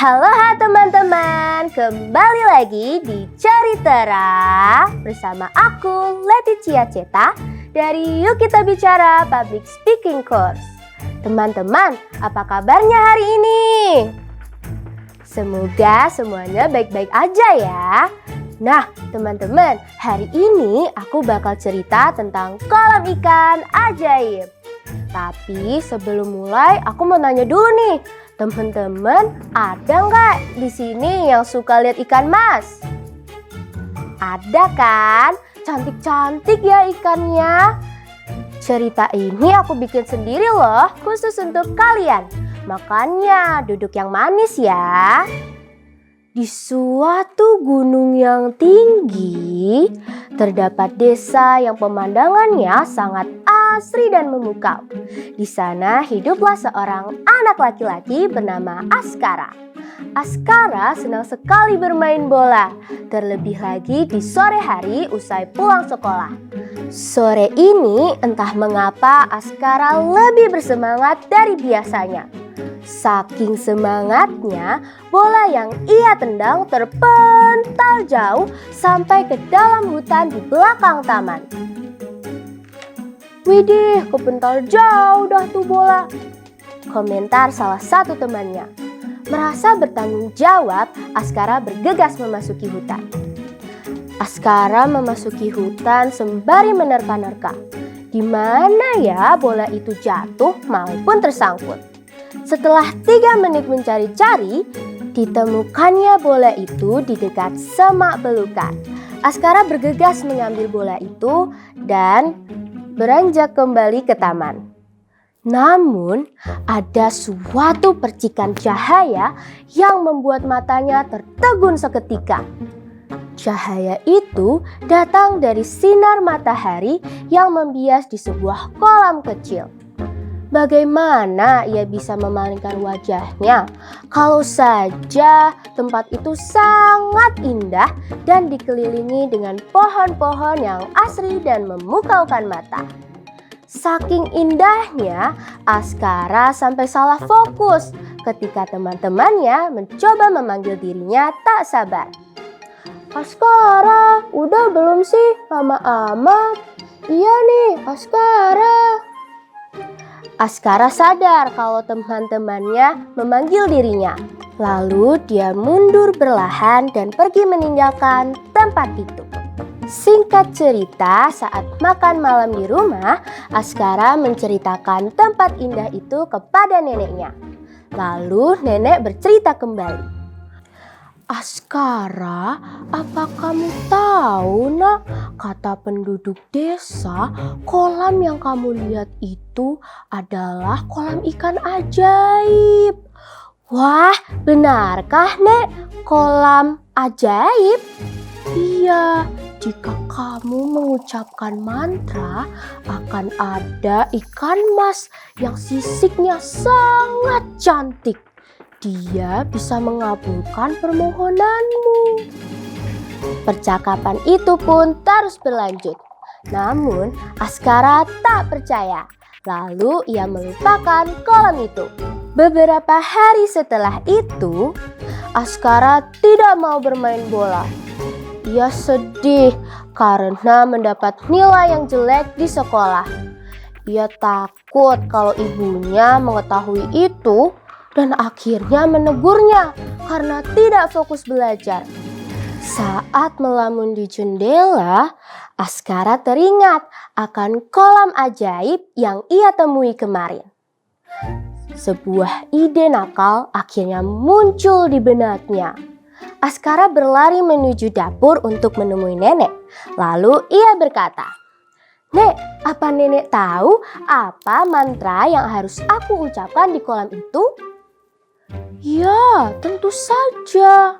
Halo teman-teman, kembali lagi di Ceritera bersama aku Leticia Ceta dari Yuk Kita Bicara Public Speaking Course. Teman-teman, apa kabarnya hari ini? Semoga semuanya baik-baik aja ya. Nah, teman-teman, hari ini aku bakal cerita tentang kolam ikan ajaib. Tapi sebelum mulai, aku mau nanya dulu nih, teman-teman, ada nggak di sini yang suka lihat ikan mas? Ada kan? Cantik-cantik ya ikannya. Cerita ini aku bikin sendiri loh, khusus untuk kalian. Makanya duduk yang manis ya. Di suatu gunung yang tinggi, terdapat desa yang pemandangannya sangat asri dan memukau. Di sana hiduplah seorang anak laki-laki bernama Askara. Askara senang sekali bermain bola, terlebih lagi di sore hari usai pulang sekolah. Sore ini entah mengapa Askara lebih bersemangat dari biasanya. Saking semangatnya, bola yang ia tendang terpental jauh sampai ke dalam hutan di belakang taman. Widih, kepental jauh dah tuh bola, komentar salah satu temannya. Merasa bertanggung jawab, Askara bergegas memasuki hutan. Askara memasuki hutan sembari menerka-nerka. Di mana ya bola itu jatuh maupun tersangkut. Setelah 3 menit mencari-cari, ditemukannya bola itu di dekat semak belukar. Askara bergegas mengambil bola itu dan beranjak kembali ke taman. Namun, ada suatu percikan cahaya yang membuat matanya tertegun seketika. Cahaya itu datang dari sinar matahari yang membias di sebuah kolam kecil. Bagaimana ia bisa memalingkan wajahnya kalau saja tempat itu sangat indah dan dikelilingi dengan pohon-pohon yang asri dan memukaukan mata. Saking indahnya, Askara sampai salah fokus ketika teman-temannya mencoba memanggil dirinya tak sabar. "Askara, udah belum sih? Lama amat." "Iya nih, Askara." Askara sadar kalau teman-temannya memanggil dirinya. Lalu dia mundur perlahan dan pergi meninggalkan tempat itu. Singkat cerita, saat makan malam di rumah, Askara menceritakan tempat indah itu kepada neneknya. Lalu nenek bercerita kembali. "Askara, apa kamu tahu nak, kata penduduk desa, kolam yang kamu lihat itu adalah kolam ikan ajaib." "Wah, benarkah nek, kolam ajaib?" "Iya, jika kamu mengucapkan mantra, akan ada ikan mas yang sisiknya sangat cantik. Dia bisa mengabulkan permohonanmu." Percakapan itu pun terus berlanjut. Namun Askara tak percaya. Lalu ia melupakan kolam itu. Beberapa hari setelah itu, Askara tidak mau bermain bola. Ia sedih karena mendapat nilai yang jelek di sekolah. Ia takut kalau ibunya mengetahui itu dan akhirnya menegurnya karena tidak fokus belajar. Saat melamun di jendela, Askara teringat akan kolam ajaib yang ia temui kemarin. Sebuah ide nakal akhirnya muncul di benaknya. Askara berlari menuju dapur untuk menemui nenek. Lalu ia berkata, "Nek, apa nenek tahu apa mantra yang harus aku ucapkan di kolam itu?" "Ya, tentu saja."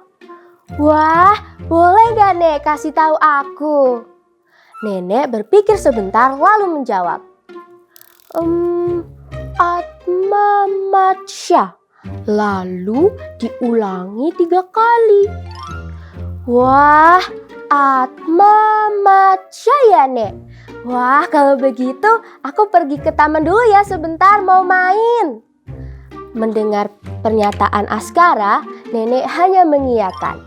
"Wah, boleh gak nek kasih tahu aku?" Nenek berpikir sebentar lalu menjawab, "Atma Matsya, lalu diulangi 3 kali." "Wah, Atma Matsya ya nek? Wah, kalau begitu aku pergi ke taman dulu ya sebentar, mau main." Mendengar pernyataan Askara, nenek hanya mengiyakan.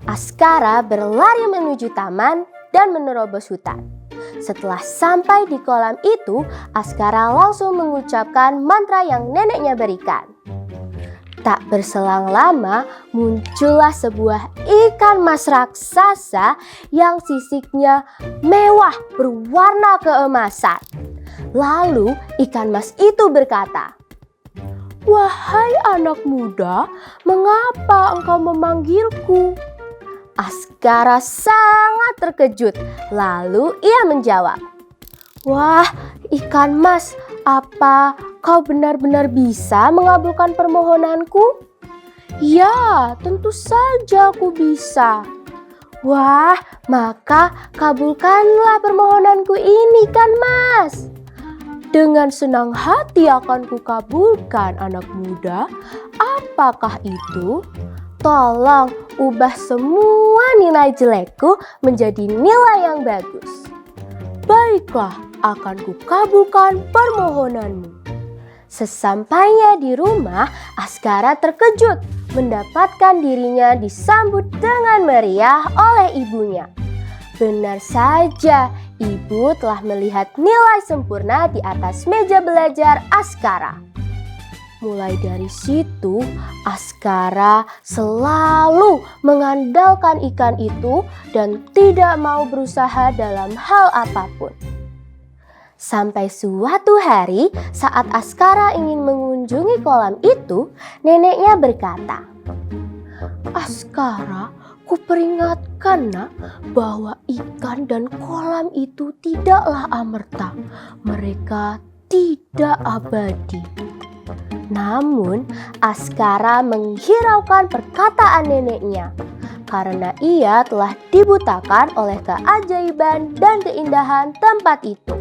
Askara berlari menuju taman dan menerobos hutan. Setelah sampai di kolam itu, Askara langsung mengucapkan mantra yang neneknya berikan. Tak berselang lama, muncullah sebuah ikan mas raksasa yang sisiknya mewah berwarna keemasan. Lalu ikan mas itu berkata, "Wahai anak muda, mengapa engkau memanggilku?" Askara sangat terkejut. Lalu ia menjawab, "Wah, ikan mas, apa kau benar-benar bisa mengabulkan permohonanku?" "Ya, tentu saja aku bisa." "Wah, maka kabulkanlah permohonanku ini kan mas." "Dengan senang hati akan kukabulkan anak muda. Apakah itu?" "Tolong ubah semua nilai jelekku menjadi nilai yang bagus." "Baiklah, akan kukabulkan permohonanmu." Sesampainya di rumah, Askara terkejut mendapatkan dirinya disambut dengan meriah oleh ibunya. Benar saja, ibu telah melihat nilai sempurna di atas meja belajar Askara. Mulai dari situ, Askara selalu mengandalkan ikan itu dan tidak mau berusaha dalam hal apapun. Sampai suatu hari, saat Askara ingin mengunjungi kolam itu, neneknya berkata, "Askara, kuperingatkan nak, bahwa ikan dan kolam itu tidaklah amerta. Mereka tidak abadi." Namun, Askara menghiraukan perkataan neneknya karena ia telah dibutakan oleh keajaiban dan keindahan tempat itu.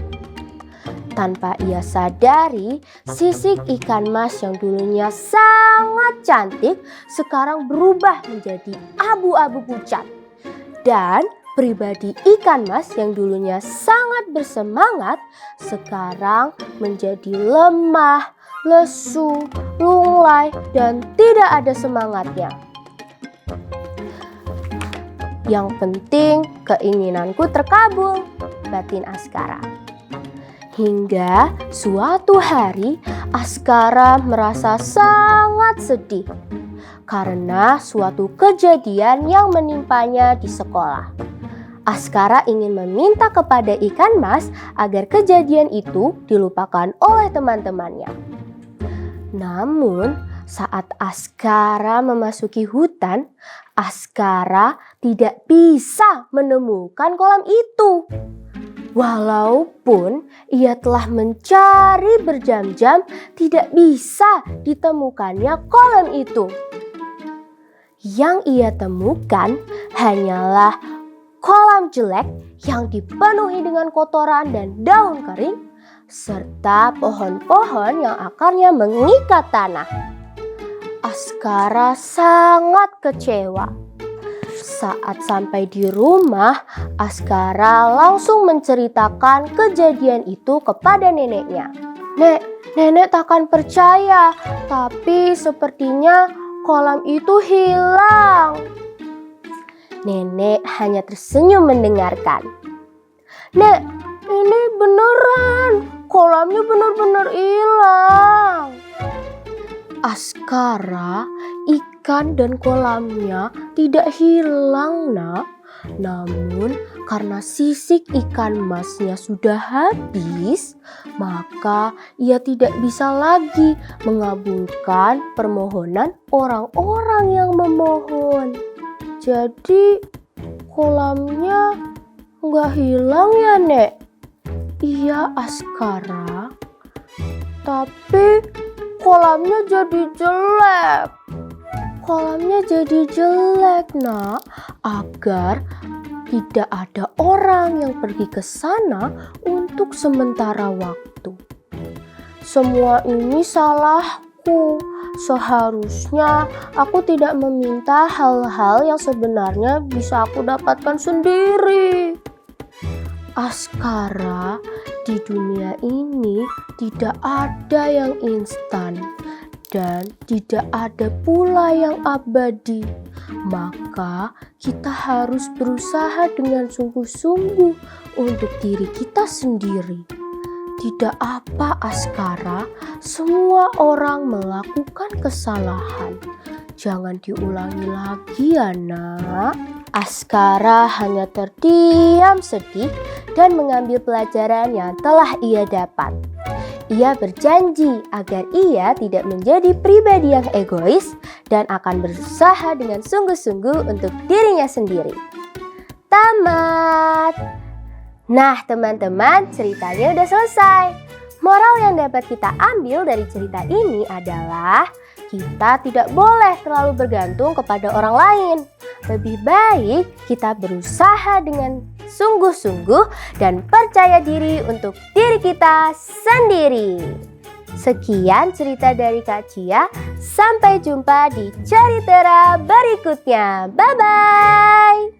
Tanpa ia sadari, sisik ikan mas yang dulunya sangat cantik sekarang berubah menjadi abu-abu pucat. Dan pribadi ikan mas yang dulunya sangat bersemangat sekarang menjadi lemah, lesu, lunglai, dan tidak ada semangatnya. "Yang penting keinginanku terkabul," batin Askara. Hingga suatu hari Askara merasa sangat sedih karena suatu kejadian yang menimpanya di sekolah. Askara ingin meminta kepada ikan mas agar kejadian itu dilupakan oleh teman-temannya. Namun, saat Askara memasuki hutan, Askara tidak bisa menemukan kolam itu. Walaupun ia telah mencari berjam-jam, tidak bisa ditemukannya kolam itu. Yang ia temukan hanyalah kolam jelek yang dipenuhi dengan kotoran dan daun kering, serta pohon-pohon yang akarnya mengikat tanah. Askara sangat kecewa. Saat sampai di rumah, Askara langsung menceritakan kejadian itu kepada neneknya. Nenek takkan percaya, tapi sepertinya kolam itu hilang." Nenek hanya tersenyum mendengarkan. "Nek, ini beneran, kolamnya benar-benar hilang." "Askara, ikan dan kolamnya tidak hilang nak. Namun karena sisik ikan masnya sudah habis, maka ia tidak bisa lagi mengabulkan permohonan orang-orang yang memohon. Jadi kolamnya nggak hilang ya nek?" "Iya Askara, tapi kolamnya jadi jelek." "Kolamnya jadi jelek nak, agar tidak ada orang yang pergi ke sana untuk sementara waktu." "Semua ini salahku. Seharusnya aku tidak meminta hal-hal yang sebenarnya bisa aku dapatkan sendiri." "Askara, di dunia ini tidak ada yang instan. dan tidak ada pula yang abadi. Maka kita harus berusaha dengan sungguh-sungguh untuk diri kita sendiri. Tidak apa, Askara, semua orang melakukan kesalahan. Jangan diulangi lagi ya, Nak. Askara hanya terdiam sedih dan mengambil pelajaran yang telah ia dapat. Ia berjanji agar ia tidak menjadi pribadi yang egois dan akan berusaha dengan sungguh-sungguh untuk dirinya sendiri. Tamat. Nah teman-teman, ceritanya udah selesai. Moral yang dapat kita ambil dari cerita ini adalah kita tidak boleh terlalu bergantung kepada orang lain. Lebih baik kita berusaha dengan sungguh-sungguh dan percaya diri untuk diri kita sendiri. Sekian cerita dari Kak Cia. Sampai jumpa di cerita berikutnya. Bye-bye.